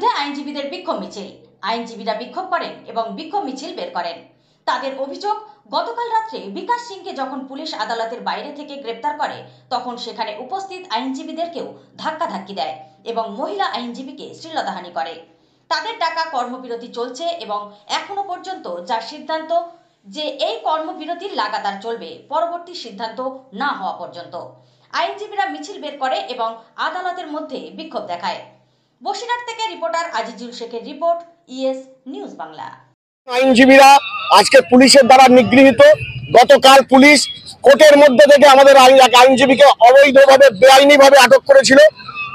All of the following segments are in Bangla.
বিরুদ্ধে আইনজীবীদের বিক্ষোভ মিছিল। আইনজীবীরা বিক্ষোভ করেন এবং বিক্ষোভ মিছিল বের করেন। তাদের অভিযোগ, গতকাল রাত্রে বিকাশ সিংকে যখন পুলিশ আদালতের বাইরে থেকে গ্রেপ্তার করে তখন সেখানে উপস্থিত আইনজীবীদেরকেও ধাক্কাধাক্কি দেয় এবং মহিলা আইনজীবীকে শ্লীলতাহানি করে। তাদের ডাকা কর্মবিরতি চলছে এবং এখনো পর্যন্ত যা সিদ্ধান্ত যে এই কর্মবিরতি লাগাতার চলবে পরবর্তী সিদ্ধান্ত না হওয়া পর্যন্ত। আইনজীবীরা মিছিল বের করে এবং আদালতের মধ্যে বিক্ষোভ দেখায়। বসিরহাট থেকে রিপোর্টার আজিজুল শেখের রিপোর্ট, ইএস নিউজ বাংলা। আইনজীবীরা আজকে পুলিশের দ্বারা নিগৃহীত। গতকাল পুলিশ কোর্টের মধ্যে থেকে আমাদের আইনজীবীকে অবৈধভাবে বেআইনিভাবে আটক করেছিল,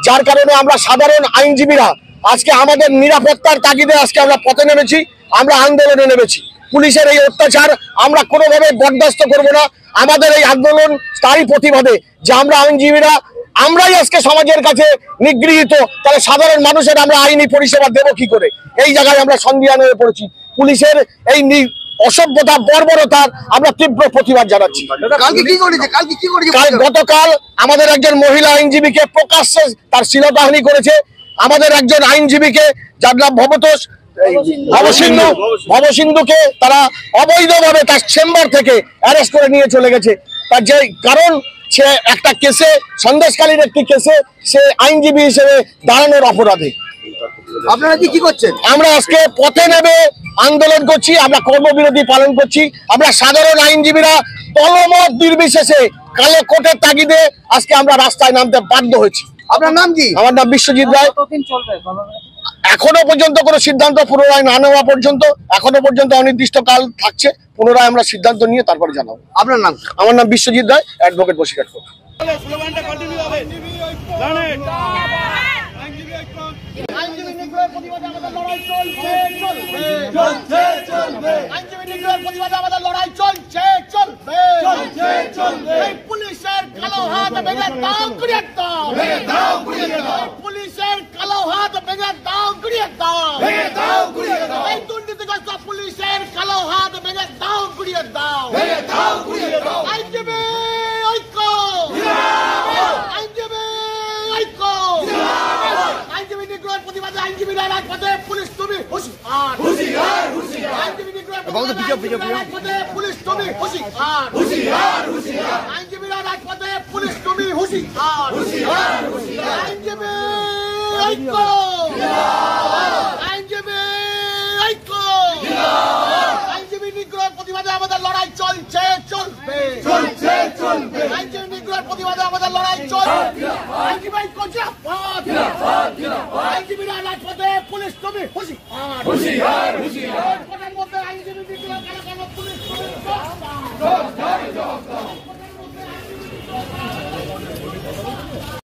যার কারণে আমরা সাধারণ আইনজীবীরা আজকে আমাদের নিরাপত্তার তাগিদে আজকে আমরা পথে নেমেছি, আমরা আন্দোলনে নেমেছি। পুলিশের এই অত্যাচার আমরা কোনোভাবে বরদাস্ত করব না। আমাদের এই আন্দোলন তারই প্রতিবাদে যে আমরা আইনজীবীরা আমরাই আজকে সমাজের কাছে নিগৃহীত, তাহলে সাধারণ মানুষের আমরা আইনি পরিষেবা দেবো কি করে? এই জায়গায় আমরা সন্দিহান হয়ে পড়েছি। পুলিশের এই অসভ্যতা, বর্বরতার আমরা তীব্র প্রতিবাদ জানাচ্ছি। গতকাল আমাদের একজন মহিলা আইনজীবীকে প্রকাশ্যে তার শ্লীলতাহানি করেছে। আমাদের একজন আইনজীবীকে, যার নাম ভবসিন্ধুকে তারা অবৈধভাবে তার চেম্বার থেকে অ্যারেস্ট করে নিয়ে চলে গেছে। তার যে কারণ, সে একটা কেসে, সন্দেশকালীন একটি কেসে সে আইনজীবী হিসেবে দাঁড়ানোর অপরাধে। আপনারা কি করছেন? আমরা আজকে পথে নেমে আন্দোলন করছি, আমরা কর্মবিরতি পালন করছি। আমরা সাধারণ আইনজীবীরা দলমত নির্বিশেষে কালো কোর্টের তাগিদে আজকে আমরা রাস্তায় নামতে বাধ্য হয়েছি। আপনার নাম কি? আমার নাম বিশ্বজিৎ রায়। এখনো পর্যন্ত কোনো সিদ্ধান্ত পুনরায় না নেওয়া পর্যন্ত, এখনো পর্যন্ত অনির্দিষ্টকাল থাকছে। পুনরায় আমরা সিদ্ধান্ত নিয়ে তারপরে জানাবো। আপনার নাম? আমার নাম বিশ্বজিৎ রায়, অ্যাডভোকেট, বসিরহাট কোর্ট। পুলিশের কালো হাত ভেঙে দাও, গুড়িয়ে দাও। পুলিশের কালো হাত ভেঙে দাও, গুড়িয়ে দাও। এই দুর্নীতিগ্রস্ত পুলিশের কালো হাত ভেঙে দাও, গুড়িয়ে দাও। আইনজীবী ঐক্য, আইনজীবী ঐক্য। আইনজীবী নিগ্রহের প্রতিবাদে আইনজীবীরা রাজপথে, পুলিশ তুমি হুঁশিয়ার। আইনজীবী নিগ্রহের রাজপথে, পুলিশ তুমি হুঁশিয়ার। আইনজীবীরা রাজপথে, পুলিশ তুমি হুঁশিয়ার। আইনজীবী ঐক্য, আইনজীবী ঐক্য। আইনজীবী নিগ্রহের প্রতিবাদে আমাদের লড়াই চলছে, চলবে। আইনজীবী নিগ্রহের প্রতিবাদে আমাদের লড়াই চলছে। আইনজীবী ঐক্য জিন্দাবাদ। আইনজীবীরা রাজপথে, পুলিশ তুমি হুঁশিয়ার। কোর্টের মধ্যে আইনজীবী নিগ্রহ